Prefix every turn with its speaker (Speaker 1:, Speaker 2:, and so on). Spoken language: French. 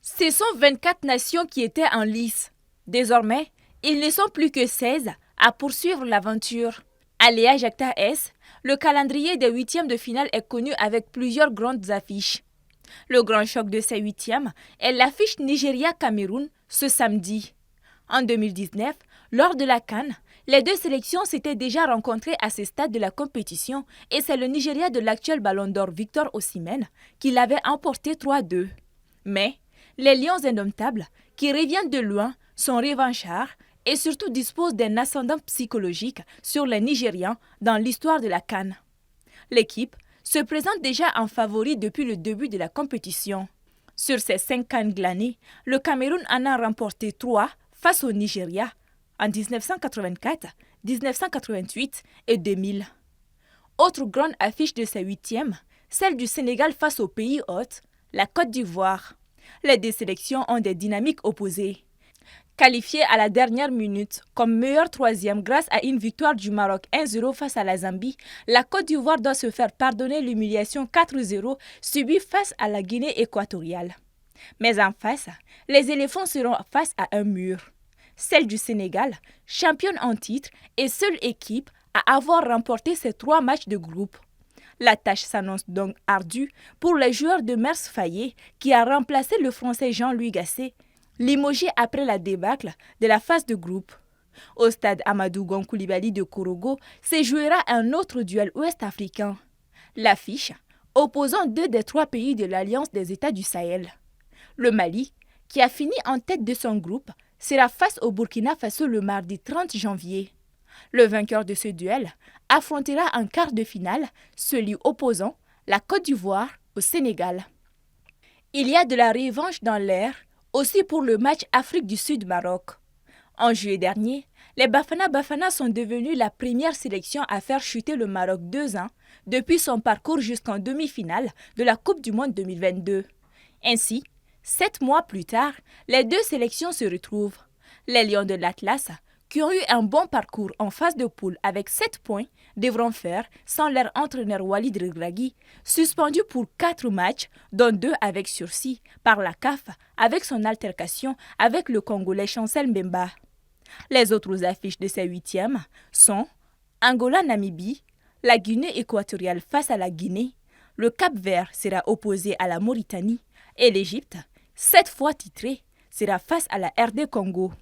Speaker 1: Ce sont 24 nations qui étaient en lice. Désormais, ils ne sont plus que 16 à poursuivre l'aventure. À l'EA Jacta S, le calendrier des huitièmes de finale est connu avec plusieurs grandes affiches. Le grand choc de ces huitièmes est l'affiche Nigeria-Cameroun ce samedi. En 2019, lors de la CAN, les deux sélections s'étaient déjà rencontrées à ce stade de la compétition et c'est le Nigeria de l'actuel Ballon d'Or Victor Osimhen qui l'avait emporté 3-2. Mais les Lions indomptables, qui reviennent de loin, sont revanchards et surtout disposent d'un ascendant psychologique sur les Nigérians dans l'histoire de la CAN. L'équipe se présente déjà en favori depuis le début de la compétition. Sur ces 5 CAN glanées, le Cameroun en a remporté 3 face au Nigeria en 1984, 1988 et 2000. Autre grande affiche de ces huitièmes, celle du Sénégal face au pays hôte, la Côte d'Ivoire. Les deux sélections ont des dynamiques opposées. Qualifiée à la dernière minute comme meilleure troisième grâce à une victoire du Maroc 1-0 face à la Zambie, la Côte d'Ivoire doit se faire pardonner l'humiliation 4-0 subie face à la Guinée équatoriale. Mais en face, les éléphants seront face à un mur. Celle du Sénégal, championne en titre et seule équipe à avoir remporté ces 3 matchs de groupe. La tâche s'annonce donc ardue pour les joueurs de Mers Fayet qui a remplacé le Français Jean-Louis Gasset, limogé après la débâcle de la phase de groupe. Au stade Amadou Gon Coulibaly de Korogo se jouera un autre duel ouest-africain. L'affiche opposant 2 des 3 pays de l'Alliance des États du Sahel. Le Mali, qui a fini en tête de son groupe, sera face au Burkina Faso le mardi 30 janvier. Le vainqueur de ce duel affrontera en quart de finale celui opposant la Côte d'Ivoire au Sénégal. Il y a de la revanche dans l'air aussi pour le match Afrique du Sud-Maroc. En juillet dernier, les Bafana Bafana sont devenus la première sélection à faire chuter le Maroc 2 ans depuis son parcours jusqu'en demi-finale de la Coupe du Monde 2022. Ainsi, 7 mois plus tard, les deux sélections se retrouvent. Les Lions de l'Atlas, qui ont eu un bon parcours en phase de poule avec 7 points, devront faire sans leur entraîneur Walid Regragui, suspendu pour 4 matchs, dont 2 avec sursis, par la CAF avec son altercation avec le Congolais Chancel Mbemba. Les autres affiches de ces huitièmes sont Angola-Namibie, la Guinée équatoriale face à la Guinée, le Cap-Vert sera opposé à la Mauritanie et l'Égypte, 7 fois titrée, sera face à la RD Congo.